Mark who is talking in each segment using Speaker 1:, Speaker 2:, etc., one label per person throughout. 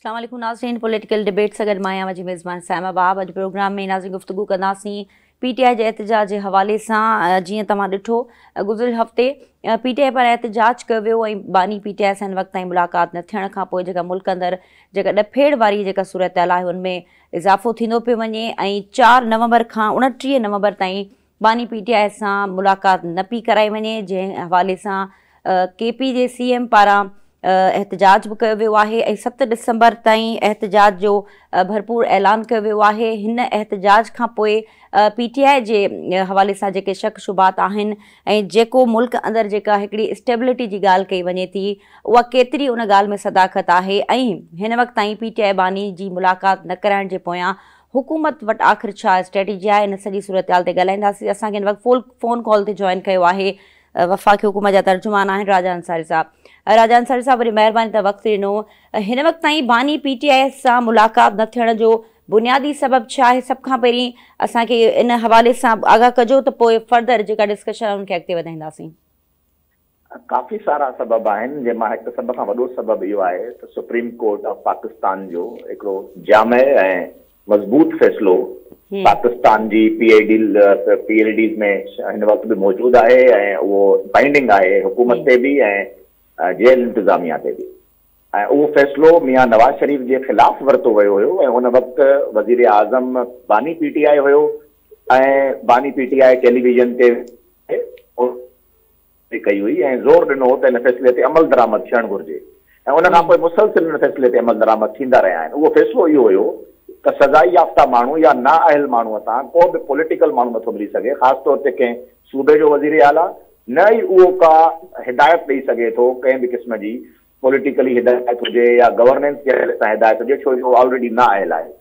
Speaker 1: अस्सलाम वालेकुम नाज़रीन, पॉलिटिकल डिबेट सां गॾु मां आहियां जी मेज़बान साइमा बाब। अॼु प्रोग्राम में नाज़रीन गुफ़्तगू कंदासीं PTI जे एहतजाज जे हवाले सां। जीअं तव्हां ॾिठो गुज़िरियल हफ़्ते PTI पारां एहतजाज कयो वियो ऐं बानी PTI सां हिन वक़्त ताईं मुलाक़ात न थियण खां पोइ जेका मुल्क अंदरि जेका ॾफेड़ वारी जेका सूरत हाल आहे हुनमें इज़ाफ़ो थींदो पियो वञे ऐं 4 नवंबर खां 29 नवंबर ताईं बानी PTI सां मुलाक़ात न पई कराई वञे, जंहिं हवाले सां KP जे CM पारां एहतजाज बि कयो वियो आहे ऐं 7 डिसंबर ताईं एहतजाज जो भरपूर ऐलान कयो वियो आहे। हिन एहतजाज खां पोइ PTI जे हवाले सां जेके शक शुबात आहिनि ऐं जेको मुल्क अंदरि जेका हिकिड़ी स्टेबिलिटी जी ॻाल्हि कई वञे थी उहा केतिरी उन ॻाल्हि में सदाकत आहे ऐं हिन वक़्त ताईं PTI बानी जी मुलाक़ात न कराइण जे पोयां हुकूमत वटि आख़िर छा स्ट्रेटेजी आहे, इन सॼी सूरत हाल ते ॻाल्हाईंदासीं। असांखे हिन वक़्तु फ़ोन कॉल ते जॉइन कयो आहे वफ़ाक़ी हुकूमत जा तर्जुमान आहिनि राजा अंसारी साहब। राजा अंसारी साहब, वरी महिरबानी त वक़्तु ॾिनो। हिन वक़्त ताईं बानी PTI सां मुलाक़ात न थियण जो बुनियादी सबबु छा आहे? सभ खां पहिरीं असांखे इन हवाले सां आगाह कजो त पोइ फर्दर जेका डिस्कशन आहे उनखे अॻिते वधाईंदासीं।
Speaker 2: काफ़ी सारा सबब आहिनि, जंहिंमां हिकु सभ खां वॾो सबबु इहो आहे त सुप्रीम कोर्ट ऑफ पाकिस्तान जो हिकिड़ो जामे ऐं मज़बूत फ़ैसिलो पाकिस्तान जी PLDs में हिन वक़्तु बि मौजूदु आहे ऐं उहो बाइंडिंग आहे हुकूमत ते बि ऐं जेल इंतिज़ामिया ते बि। ऐं उहो फ़ैसिलो मियां नवाज़ शरीफ़ जे ख़िलाफ़ वरितो वियो हुयो ऐं उन वक़्तु वज़ीर आज़म बानी PTI हुयो ऐं बानी PTI टेलीविज़न ते कई हुई ऐं ज़ोर ॾिनो हो त हिन फ़ैसिले ते अमल दरामद थियणु घुरिजे ऐं उन खां पोइ मुसलसिल हिन फ़ैसिले ते अमल दरामद थींदा रहिया आहिनि। उहो फ़ैसिलो इहो हुयो त सज़ाई याफ़्ता माण्हू या नाअहल माण्हूअ सां को बि पॉलिटिकल माण्हू नथो मिली सघे, ख़ासि तौर ते कंहिं सूबे जो वज़ीर आला, न ई उहो का हिदायत ॾेई सघे थो कंहिं बि क़िस्म जी पॉलिटिकली हिदायत हुजे या गवर्नेंस जे हवाले सां हिदायत हुजे, छो जो ऑलरेडी नाअहल आहे।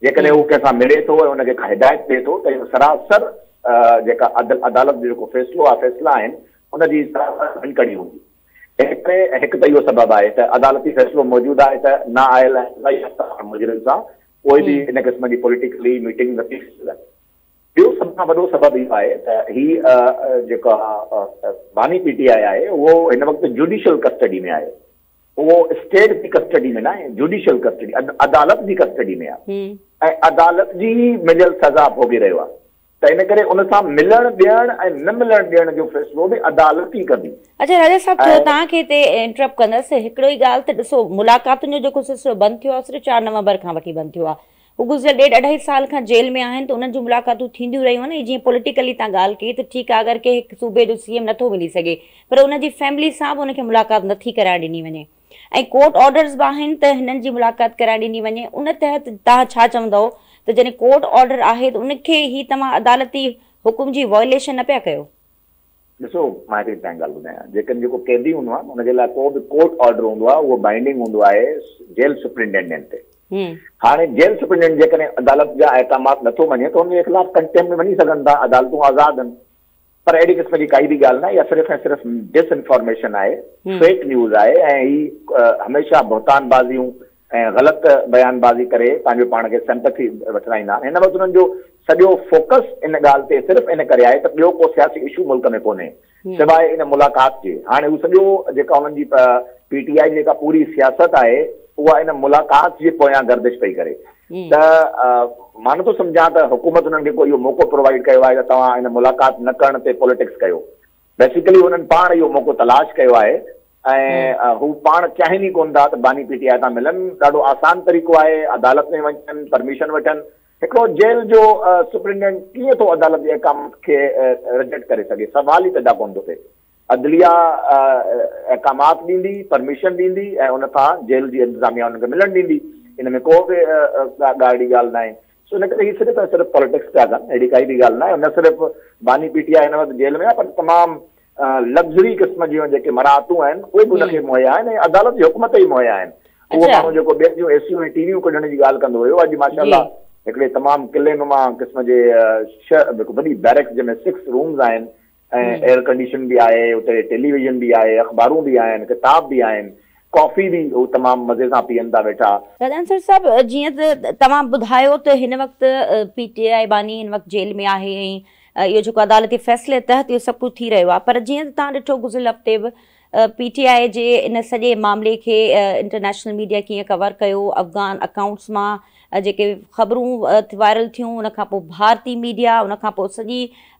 Speaker 2: जेकॾहिं उहो कंहिंसां मिले थो ऐं हुनखे का हिदायत ॾिए थो त इहो सरासर जेका अदालत जो जेको फ़ैसिलो आहे, फ़ैसिला आहिनि, उनजी कड़ी हूंदी। हिकु त इहो सबबु आहे त अदालती फ़ैसिलो मौजूदु आहे त नाअहल मुजरिम सां कोई बि इन क़िस्म जी पॉलिटिकली मीटिंग नथी थी सघे। ॿियो सभ खां वॾो सबबु इहो आहे त हीअ जेका बानी PTI आहे उहो हिन वक़्तु जुडिशियल कस्टडी में आहे। उहो स्टेट जी कस्टडी में न आहे, जुडिशियल कस्टडी अदालत जी कस्टडी में आहे ऐं अदालत जी मिलियल सज़ा भोॻे रहियो आहे। त इन करे उन सां मिलण ॾियण ऐं न मिलण ॾियण जो फ़ैसिलो बि अदालत ई कंदी।
Speaker 1: अच्छा राजा साहब, थोरो तव्हांखे हिते इंटरप्ट कंदसि। हिकिड़ो ई ॻाल्हि त ॾिसो, मुलाक़ातुनि जो जेको सिलसिलो बंदि थियो आहे सिर्फ़ु 4 नवंबर खां वठी बंदि थियो आहे। हू गुज़िरियल 1.5 साल खां जेल में आहिनि, त उन्हनि जूं मुलाक़ातूं थींदियूं रहियूं आहिनि। जीअं पॉलिटिकली तव्हां ॻाल्हि कई त ठीकु आहे, अगरि कंहिं हिकु सूबे जो CM नथो मिली सघे पर उनजी फैमिली सां बि उनखे मुलाक़ात नथी कराइण ॾिनी वञे ऐं कोर्ट ऑर्डर्स बि आहिनि त हिननि जी मुलाक़ात कराइण ॾिनी वञे। उन तहत तव्हां छा चवंदव त जॾहिं कोर्ट ऑर्डर आहे त उनखे ई तव्हां अदालती हुकुम जी वॉयलेशन न पिया कयो?
Speaker 2: ॾिसो, मां हिकिड़ी तव्हांखे ॻाल्हि ॿुधायां, जेकॾहिं जेको कैदी हूंदो आहे हुनजे लाइ को बि कोर्ट ऑर्डर हूंदो आहे उहो बाइंडिंग हूंदो आहे जेल सुप्रिंटेंडेंट ते। हाणे जेल सुप्रिंटेंडेंट जेकॾहिं अदालत जा अहकामात नथो मञे त हुनजे ख़िलाफ़ कंटेम्प्ट में वञी सघनि था, अदालतूं आज़ादु आहिनि। पर अहिड़ी क़िस्म जी काई बि ॻाल्हि न आहे, इहा सिर्फ़ु ऐं सिर्फ़ु डिसइंफॉर्मेशन आहे, फेक न्यूज़ आहे ऐं ही हमेशह बहतानबाज़ियूं ऐं ग़लति बयानबाज़ी करे पंहिंजो पाण खे सिंपैथी वठाईंदा आहिनि। हिन वक़्तु उन्हनि जो सॼो फोकस इन ॻाल्हि ते सिर्फ़ु इन करे आहे त ॿियो को सियासी इशू मुल्क में कोन्हे सवाइ इन मुलाक़ात जे। हाणे हू सॼो जेका हुननि जी PTI जेका पूरी सियासत आहे उहा इन मुलाक़ात जे पोयां गर्दिश पई करे। त मां नथो सम्झां त हुकूमत उन्हनि खे को इहो मौक़ो प्रोवाइड कयो आहे त तव्हां इन मुलाक़ात न करण ते पॉलिटिक्स कयो। बेसिकली हुननि पाण इहो मौक़ो तलाश कयो आहे ऐं हू पाण चाहिनि ई कोन था त बानी PTI सां मिलनि। ॾाढो आसान तरीक़ो आहे, अदालत में वञनि, परमिशन वठनि। हिकिड़ो जेल जो सुप्रिंटेंडेंट कीअं थो अदालत जे अहकाम खे रिजेक्ट करे सघे? सवाल ई पैदा कोन थो थिए। अदलिया अहकामात ॾींदी, परमिशन ॾींदी ऐं उन सां जेल जी इंतिज़ामिया हुनखे मिलण ॾींदी। इन में को बि ॻाढ़ी ॻाल्हि न आहे। सो इन करे हीअ सिर्फ़ु ऐं सिर्फ़ु पॉलिटिक्स पिया कनि, अहिड़ी काई बि ॻाल्हि न आहे। न सिर्फ़ु बानी PTI हिन वक़्तु जेल में आहे, पर तमामु लग्ज़री क़िस्म जूं जेके मराहतूं आहिनि उहे बि उनखे मुहैया आहिनि ऐं अदालत जी हुकूमत ई मुहैया आहिनि। उहो माण्हू जेको ॿियनि जूं ACयूं ऐं TVयूं कढण जी ॻाल्हि कंदो हुयो, अॼु माशाअल्लाह हिकिड़े तमामु किले नुमा क़िस्म जे वॾी बैरक्स जंहिंमें 6 रूम्स आहिनि ऐं एयर कंडीशन बि आहे, उते टेलीविज़न बि आहे, अख़बारूं बि आहिनि, किताब बि आहिनि, कॉफ़ी बि हू तमामु मज़े सां पीअनि था वेठा।
Speaker 1: राजा अंसारी साहब, जीअं त तव्हां ॿुधायो त हिन वक़्तु PTI बानी हिन वक़्तु जेल में आहे ऐं इहो जेको अदालती फ़ैसिले तहत इहो सभु कुझु थी रहियो आहे। पर जीअं त तव्हां ॾिठो गुज़िरियल हफ़्ते बि PTI जे इन सॼे मामले खे इंटरनेशनल मीडिया कीअं कवर कयो, अफ़गान अकाउंट्स मां जेके ख़बरूं वायरल थियूं, उनखां पोइ भारतीय मीडिया, उनखां पोइ सॼी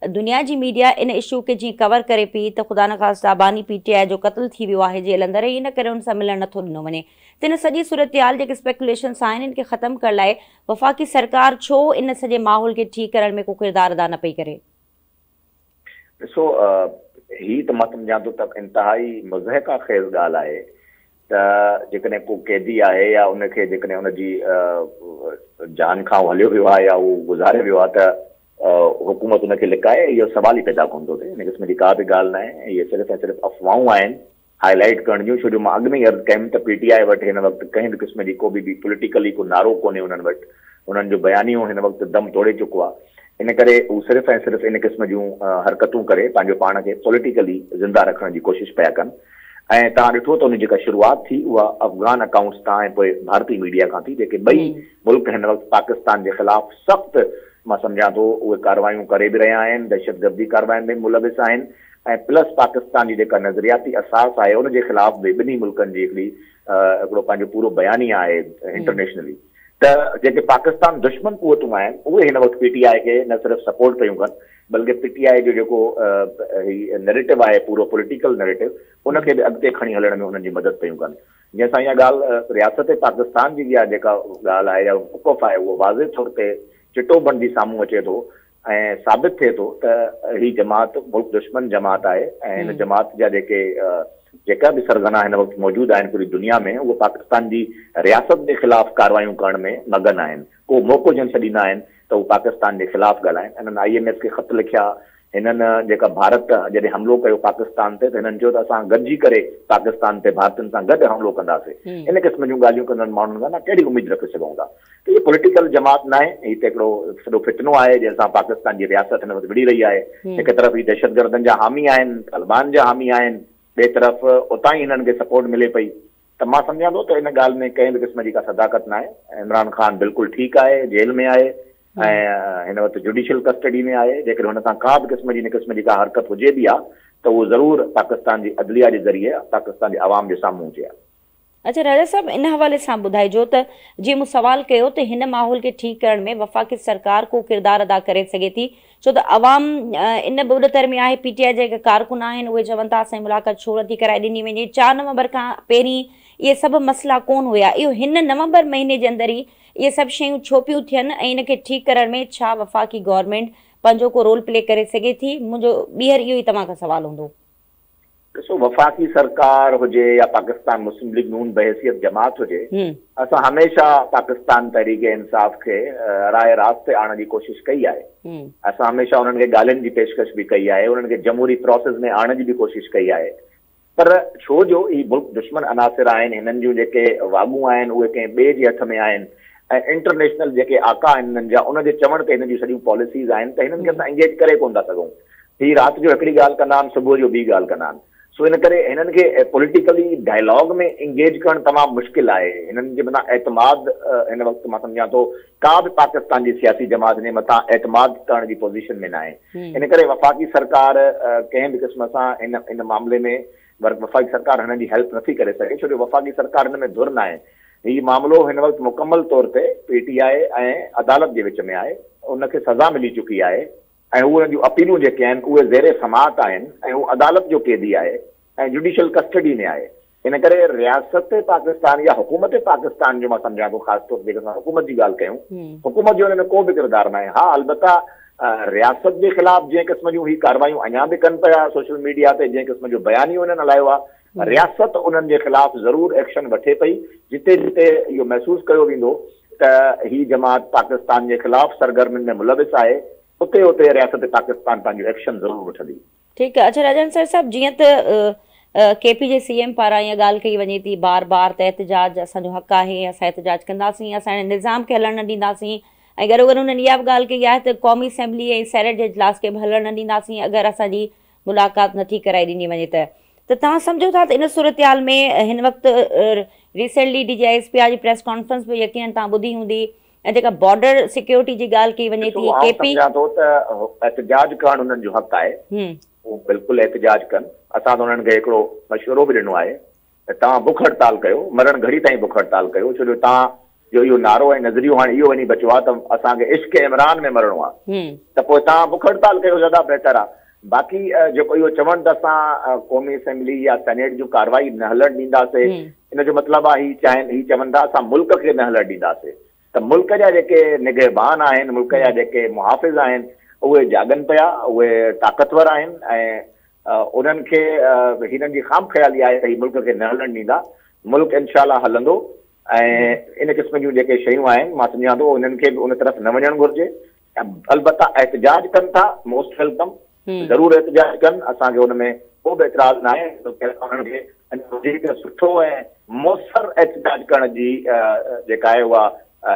Speaker 1: दुनिया जी मीडिया इन इशू खे जीअं कवर करे पई त ख़ुदा न ख़ास्ता बानी PTI जो क़त्ल थी वियो आहे जेल अंदरि, इन करे उन सां मिलणु नथो ॾिनो वञे। त इन सॼी सूरतहाल जेके स्पेकुलेशन्स आहिनि इनखे ख़तमु करण लाइ वफ़ाक़ी सरकार छो इन सॼे माहौल खे ठीकु करण में को किरदारु अदा न पई करे?
Speaker 2: ॾिसो, ही त मां सम्झां थो त इंतिहाई मुज़हका ख़ेज़ ॻाल्हि आहे त जेकॾहिं को कैदी आहे या उनखे जेकॾहिं उनजी जान खां हलियो वियो आहे या उहो गुज़ारे वियो आहे त हुकूमत उनखे लिकाए, इहो सवाल ई पैदा कोन थो थिए। इन क़िस्म जी का बि ॻाल्हि न आहे। इहे सिर्फ़ु ऐं सिर्फ़ु अफ़वाहूं आहिनि हाईलाइट करण जूं। छो जो मां अॻु में ई अर्ज़ु कयमि त PTI वटि हिन वक़्तु कंहिं बि क़िस्म जी को बि पॉलिटिकली को नारो कोन्हे उन्हनि वटि। उन्हनि जो बयानियो हिन वक़्तु दम तोड़े चुको आहे। इन करे हू सिर्फ़ु ऐं सिर्फ़ु इन क़िस्म जूं हरकतूं करे पंहिंजो पाण खे पॉलिटिकली ज़िंदा रखण जी कोशिशि पिया कनि। ऐं तव्हां ॾिठो त उन जेका शुरूआति थी उहा अफ़गान अकाउंट्स तां ऐं पोइ भारतीय मीडिया खां थी, जेके ॿई मुल्क हिन वक़्तु पाकिस्तान जे ख़िलाफ़ सख़्तु मां सम्झां थो उहे कार्रवायूं करे बि रहिया आहिनि, दहशतगर्दी कार्रवायुनि में मुलविस आहिनि ऐं प्लस पाकिस्तान जी जेका नज़रियाती असास आहे उनजे ख़िलाफ़ बि ॿिन्ही मुल्कनि जी हिकिड़ो पंहिंजो पूरो बयानी आहे इंटरनेशनली। त जेके पाकिस्तान दुश्मन क़ुवतूं आहिनि उहे हिन वक़्तु PTI खे न सिर्फ़ु सपोर्ट कयूं कनि, बल्कि PTI जो जेको नैरेटिव आहे पूरो पॉलिटिकल नैरेटिव उनखे बि अॻिते खणी हलण में उन्हनि जी मदद कयूं कनि। जंहिंसां इहा ॻाल्हि रियासत पाकिस्तान जी इहा जेका ॻाल्हि आहे या वक़ुफ़ आहे उहो वाज़े तौर ते चिटो बंदी साम्हूं अचे थो ऐं साबित थिए थो त ही जमात मुल्क दुश्मन जमात आहे ऐं हिन जमात जा जेका बि सरगना हिन वक़्तु मौजूदु आहिनि पूरी दुनिया में उहे पाकिस्तान जी रियासत जे ख़िलाफ़ कार्रवायूं करण में मगन आहिनि। को मौक़ो जन छॾींदा आहिनि त उहे पाकिस्तान जे ख़िलाफ़ ॻाल्हाइनि। हिननि IMF खे ख़त लिखिया, हिननि जेका भारत जॾहिं हमलो कयो पाकिस्तान ते त हिननि चयो त असां गॾिजी करे पाकिस्तान ते भारतीयुनि सां गॾु हमलो कंदासीं। इन क़िस्म जूं ॻाल्हियूं कंदड़ माण्हुनि खां न कहिड़ी उमेद रखे सघूं था। त इहे पॉलिटिकल जमात न आहे, हीअ त हिकिड़ो सॼो फितनो आहे जंहिंसां पाकिस्तान जी रियासत हिन वक़्तु विड़ी रही आहे। हिक तरफ़ ही दहशतगर्दनि जा हामी आहिनि, तालिबान जा हामी आहिनि, ॿिए तरफ़ उतां ई हिननि खे सपोर्ट मिले पई। त मां सम्झां थो त इन ॻाल्हि में कंहिं बि क़िस्म जी का सदाकत न आहे। इमरान ख़ान बिल्कुलु ठीकु आहे, जेल में आहे ऐं हिन वक़्तु जुडिशियल कस्टडी में आहे। जेकॾहिं हुन सां का बि क़िस्म जी इन क़िस्म जी का हरकत हुजे बि आहे त उहो ज़रूरु पाकिस्तान जी अदलिया जे ज़रिए पाकिस्तान जे आवाम जे साम्हूं अचे।
Speaker 1: अच्छा राजा साहब, इन हवाले सां ॿुधाइजो त जीअं मूं सवाल कयो त हिन माहौल खे ठीकु करण में वफ़ाक़ी सरकार को किरदारु अदा करे सघे थी, छो त अवाम इन बुॾतर में आहे। PTI जेके कारकुन आहिनि उहे चवनि था असांजी मुलाक़ात छो नथी कराए ॾिनी वञे। 4 नवंबर खां पहिरीं इहे सभु मसइला कोन हुया, इहो हिन नवंबर महीने जे अंदरि ई इहे सभु शयूं छो पियूं थियनि ऐं इनखे ठीकु करण में छा वफ़ाक़ी गवर्नमेंट पंहिंजो को रोल प्ले करे सघे थी? मुंहिंजो ॿीहर इहो ई तव्हां खां सवाल हूंदो।
Speaker 2: ॾिसो, वफ़ाक़ी सरकार हुजे या पाकिस्तान मुस्लिम लीग नून बहैसियत जमात हुजे, असां हमेशह पाकिस्तान तहरीक इंसाफ़ खे राय रास्त ते आणण जी कोशिशि कई आहे। असां हमेशह उन्हनि खे ॻाल्हियुनि जी पेशकश बि कई आहे, उन्हनि खे जमहूरी प्रोसेस में आणण जी बि कोशिशि कई आहे। पर छो जो ही मुल्क दुश्मन अनासिर आहिनि, हिननि जूं जेके वाॻूं आहिनि उहे कंहिं ॿिए जे हथ में आहिनि ऐं इंटरनेशनल जेके आका आहिनि हिननि जा उन जे चवण ते हिननि जूं सॼियूं पॉलिसीज़ आहिनि त हिननि खे असां इंगेज करे कोन था सघूं। ही राति जो हिकिड़ी ॻाल्हि कंदा आहिनि, सुबुह जो ॿी ॻाल्हि कंदा आहिनि। सो इन करे हिननि खे पॉलिटिकली डायलॉग में इंगेज करणु तमामु मुश्किल आहे। हिननि जे मथां एतमाद हिन वक़्तु मां सम्झां थो का बि पाकिस्तान जी सियासी जमात जे मथां एतमाद करण जी पोज़ीशन में न आहे। इन करे वफ़ाक़ी सरकार कंहिं बि क़िस्म सां इन मामले में वफ़ाक़ी सरकार हिननि जी हेल्प नथी करे सघे, छो जो वफ़ाक़ी सरकार हिन में धुर न आहे। हीउ मामिलो हिन वक़्तु मुकमल तौर ते PTI ऐं अदालत जे विच में आहे। उनखे सज़ा मिली चुकी आहे ऐं उहे जूं अपीलूं जेके आहिनि उहे ज़ेरे समाअत आहिनि ऐं उहो अदालत जो क़ैदी आहे ऐं जुडिशियल कस्टडी में आहे। इन करे रियासत पाकिस्तान या हुकूमत पाकिस्तान जो मां सम्झां थो, ख़ासि तौर ते जेके असां हुकूमत जी ॻाल्हि कयूं, हुकूमत जो हिन में को बि किरदारु न आहे। हा, अलबत्ता रियासत जे ख़िलाफ़ जंहिं क़िस्म जूं ही कार्रवायूं अञा बि कनि पिया सोशल मीडिया ते, जंहिं क़िस्म जो बयानियो हिननि हलायो आहे, रियासत उन्हनि जे ख़िलाफ़ ज़रूरु एक्शन वठे पई। जिते जिते इहो महसूसु कयो वेंदो त ही जमात पाकिस्तान जे ख़िलाफ़ सरगर्मियुनि में मुलविस आहे, उते उते रियासत पाकिस्तान पंहिंजो एक्शन ज़रूरु वठंदी।
Speaker 1: ठीकु आहे। अच्छा राजन सर साहब, जीअं त KP जे CM पारां इहा ॻाल्हि कई वञे थी बार बार त एहतजाज असांजो हक़ आहे, असां एहतजाज कंदासीं, असां निज़ाम खे हलणु न ॾींदासीं ऐं गॾो गॾु हुननि इहा बि ॻाल्हि कई आहे त क़ौमी असेंबली ऐं सेनेट जे इजलास खे बि हलणु न ॾींदासीं अगरि असांजी मुलाक़ात नथी कराए ॾिनी वञे त तव्हां सम्झो था त इन सूरतहाल में हिन वक़्तु रिसेंटली DGISP जी प्रेस कॉन्फ्रेंस बि यकीनन तव्हां ॿुधी हूंदी ऐं जेका बॉर्डर सिक्योरिटी जी ॻाल्हि कई वञे थी, KP
Speaker 2: सम्झां थो त एहतजाज करणु हुननि जो हक़ आहे उहो बिल्कुलु एहतिजाज कनि। असां त उन्हनि खे हिकिड़ो मशवरो बि ॾिनो आहे त तव्हां बुख हड़ताल कयो, मरण घड़ी ताईं बुख हड़ताल कयो, छो जो तव्हां जो इहो नारो ऐं नज़रियो हाणे इहो वञी बचियो आहे त असांखे इश्क इमरान में मरणो आहे, त पोइ तव्हां बुख हड़ताल कयो, ज़्यादा बहितर आहे। बाक़ी जेको इहो चवनि त असां क़ौमी असेंबली या सेनेट जूं कार्रवाई न हलणु ॾींदासीं, इन जो मतिलबु आहे ही चवनि था असां मुल्क खे न हलणु ॾींदासीं। त मुल्क जा जेके निगहबान आहिनि, मुल्क जा जेके मुहाफ़िज़ आहिनि, उहे जागनि पिया, उहे ताक़तवर आहिनि ऐं उन्हनि खे हिननि जी ख़ाम ख़्याली आहे त ही मुल्क खे न हलणु ॾींदा। मुल्क इनशाला हलंदो ऐं इन क़िस्म जूं जेके शयूं आहिनि मां सम्झां थो उन्हनि खे बि उन तरफ़ न वञणु घुरिजे। अलबत्ता एहतिजाज कनि था, मोस्ट वेलकम, ज़रूरु एहतिजाज कनि, असांखे हुन में को बि एतिराज़ न आहे। उन्हनि खे वधीक सुठो ऐं मौसर एहतिजाज करण जी जेका आहे उहा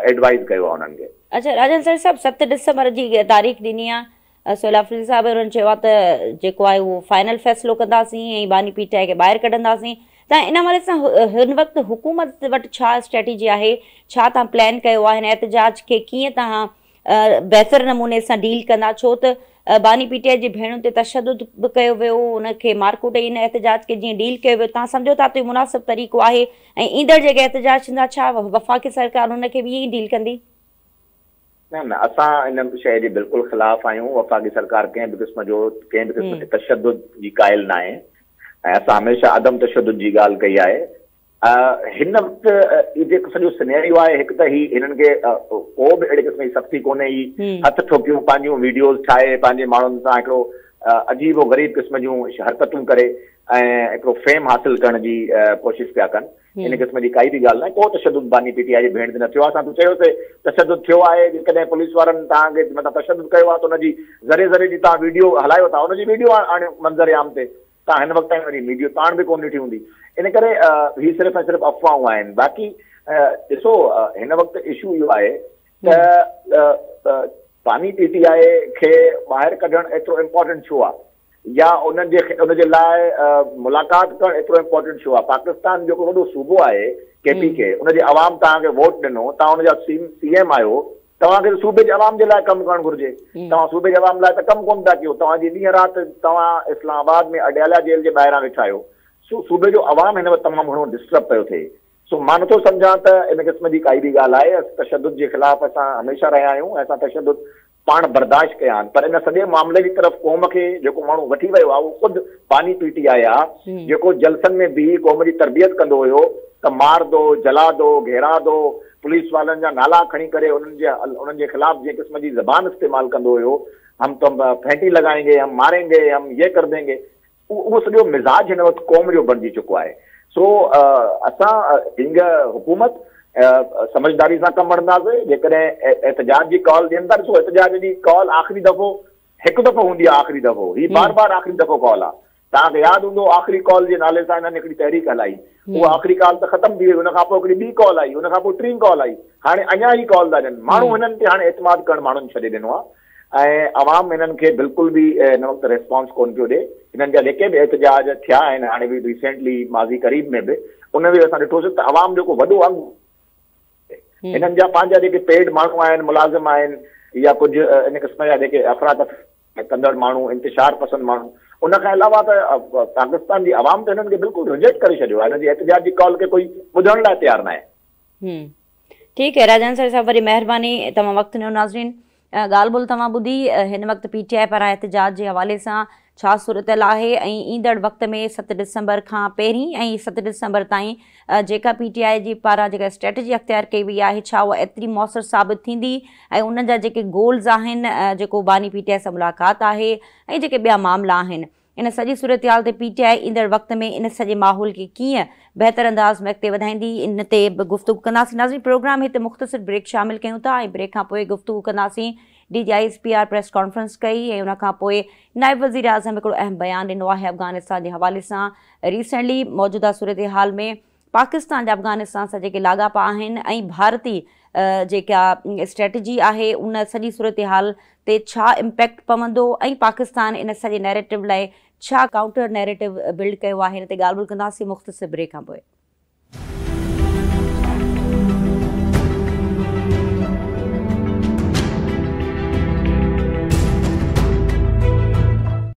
Speaker 2: एडवाइज़ कयो आहे उन्हनि खे।
Speaker 1: अच्छा राजन सर साहब, 7 डिसंबर जी तारीख़ ॾिनी आहे, सोहेल अफरीदी साहब उन्हनि चयो आहे त जेको आहे उहो फाइनल फ़ैसिलो कंदासीं ऐं बानी पीटीआई खे ॿाहिरि कढंदासीं। त इन हवाले सां हिन वक़्तु हुकूमत वटि छा स्ट्रेटेजी आहे, छा तव्हां प्लान कयो आहे, हिन एहतिजाज खे कीअं तव्हां बहितर नमूने सां डील कंदा, छो त बानी पीटीआई जी भेणुनि ते तशद्दुद बि कयो वियो, उनखे मारकुट इन एहतिजाज खे जीअं डील कयो वियो, तव्हां सम्झो था त मुनासिब तरीक़ो आहे ऐं ईंदड़ जेके एहतिजाज थींदा छा वफ़ाक़ी सरकार उनखे बि ईअं ई डील कंदी?
Speaker 2: न न, असां इन शइ जे बिल्कुलु ख़िलाफ़ आहियूं। वफ़ाक़ी सरकार कंहिं बि क़िस्म जे तशद्दुद जी क़ाइल न आहे ऐं असां हमेशह अदम तशद्दुद जी ॻाल्हि कई आहे। हिन वक़्तु जेको सॼो सिनेरियो आहे, हिकु त ही हिननि खे को बि अहिड़े क़िस्म जी सख़्ती कोन्हे, ही हथ ठोकियूं पंहिंजूं वीडियोज़ ठाहे पंहिंजे माण्हुनि सां हिकिड़ो अजीब ग़रीब क़िस्म जूं हरकतूं करे ऐं हिकिड़ो फेम हासिल करण जी कोशिशि पिया कनि। इन क़िस्म जी काई बि ॻाल्हि न आहे, को तशद्दुद बानी पीटीआई जी भेण ते न थियो आहे। असां तूं चयोसीं तशद्दुद थियो आहे, जेकॾहिं पुलिस वारनि तव्हांखे मतिलबु तशद्दुद कयो आहे त हुनजी ज़रे ज़रे जी तव्हां वीडियो हलायो था, हुनजी वीडियो आणियो मंज़र आम ते, तव्हां हिन वक़्त ताईं वरी वीडियो ताण बि कोन ॾिठी हूंदी। इन करे ही सिर्फ़ु ऐं सिर्फ़ु अफ़वाहूं आहिनि। बाक़ी ॾिसो, हिन वक़्तु इशू इहो आहे त बानी पीटीआई खे ॿाहिरि कढणु एतिरो इम्पोर्टेंट छो आहे, या उनजे लाइ मुलाक़ात करणु एतिरो इम्पोर्टेंट छो आहे। पाकिस्तान जेको वॾो सूबो आहे KPK, उनजे अवाम तव्हांखे वोट ॾिनो, तव्हां हुनजा CM आहियो, तव्हांखे सूबे जे अवाम जे लाइ कमु करणु घुरिजे। तव्हां सूबे जे अवाम लाइ त कमु कोन था कयो, तव्हांजी ॾींहं राति तव्हां इस्लामाबाद में अडयाला जेल जे ॿाहिरां वेठा आहियो। सूबे जो अवाम हिन वक़्तु तमामु घणो डिस्टर्ब पियो थिए। सो मां नथो सम्झां त इन क़िस्म जी काई बि ॻाल्हि आहे। तशद्दुद जे ख़िलाफ़ असां हमेशह रहिया आहियूं ऐं असां तशद्दुद पाण बर्दाश्त कया आहिनि, पर इन सॼे मामले जी तरफ़ क़ौम खे जेको माण्हू वठी वियो आहे उहो ख़ुदि बानी पीटीआई आहे, जेको जलसनि में बीही क़ौम जी तरबियत कंदो हुयो त मारदो, जलादो, घेरादो, पुलिस वारनि जा नाला खणी करे उन्हनि जे ख़िलाफ़ जंहिं क़िस्म जी ज़बान इस्तेमालु कंदो हुयो, हम तो फेंटी लगाएंगे, हम मारेंगे, हम ये कर देंगे, उहो सॼो मिज़ाज हिन वक़्तु क़ौम जो बणिजी चुको आहे। सो असां हिंग हुकूमत समझदारी सां कमु वठंदासीं। जेकॾहिं एहतिजाज जी कॉल ॾियनि था, ॾिसो एहतिजाज जी कॉल आख़िरी दफ़ो हिकु दफ़ो हूंदी आहे, आख़िरी दफ़ो ही बार बार आख़िरी दफ़ो कॉल आहे। तव्हांखे यादि हूंदो आख़िरी कॉल जे नाले सां हिननि हिकिड़ी तहरीक हलाई, उहा आख़िरी कॉल त ख़तमु थी वई, हुनखां पोइ हिकिड़ी ॿी कॉल आई, हुनखां पोइ टीं कॉल आई, हाणे अञा ई कॉल था ॾियनि। माण्हू हिननि ते हाणे एतमाद करणु माण्हुनि छॾे ॾिनो आहे ऐं अवाम हिननि खे बिल्कुलु बि हिन वक़्तु रिस्पॉन्स कोन पियो ॾिए। हिननि जा जेके बि एहतिजाज थिया आहिनि हाणे बि रिसेंटली माज़ी करीब में बि, उन में असां ॾिठोसीं त अवाम जेको वॾो अंग हिननि जा पंहिंजा जेके पेड माण्हू आहिनि, मुलाज़िम आहिनि या कुझु इन क़िस्म जा जेके अफ़रातफ़री कंदड़ माण्हू, इंतिशार पसंद माण्हू, उनखां अलावा त पाकिस्तान जी अवाम त हिननि खे बिल्कुलु रिजेक्ट करे छॾियो आहे। हिन जी एहतिजाज जी कॉल खे कोई ॿुधण लाइ तयारु न आहे।
Speaker 1: ठीकु है राजन सर साहब, वरी महिरबानी, तव्हां वक़्तु ॾिनो। नाज़रीन, ॻाल्हि ॿोल तव्हां ॿुधी हिन वक़्तु PTI पारां एहतिजाज जे हवाले सां छा सूरतल आहे ऐं ईंदड़ वक़्त में 7 डिसंबर खां पहिरीं ऐं 7 डिसंबर ताईं जेका PTI जी पारां जेका स्ट्रेटजी अख़्तियार कई वई आहे, छा उहा एतिरी मौसर साबित थींदी ऐं उन्हनि जा जेके गोल्स आहिनि, जेको बानी PTI सां मुलाक़ात आहे ऐं जेके ॿिया मामला आहिनि, इन सॼी सूरत हाल ते PTI ईंदड़ वक़्त में इन सॼे माहौल खे कीअं बहितर अंदाज़ में अॻिते वधाईंदी, इन ते गुफ़्तगू कंदासीं। नाज़रीन, प्रोग्राम हिते मुख़्तसिर ब्रेक शामिल कयूं था ऐं ब्रेक खां पोइ गुफ़्तगू कंदासीं। DGISPR प्रेस कॉन्फ्रेंस कई ऐं उनखां पोइ नाइब वज़ीर आज़म हिकिड़ो अहम बयानु ॾिनो आहे अफ़गानिस्तान जे हवाले सां। रिसेंटली मौजूदा सूरत हाल में पाकिस्तान जा अफ़गानिस्तान सां जेके लाॻापा आहिनि ऐं भारती जेका स्ट्रेटजी आहे, उन सॼी सूरत हाल ते छा इम्पैक्ट पवंदो ऐं पाकिस्तान इन सॼे नैरेटिव लाइ छा काउंटर नैरेटिव बिल्ड कयो आहे, हिन ते ॻाल्हि ॿोल कंदासीं मुख़्तसिर ब्रेक खां पोइ।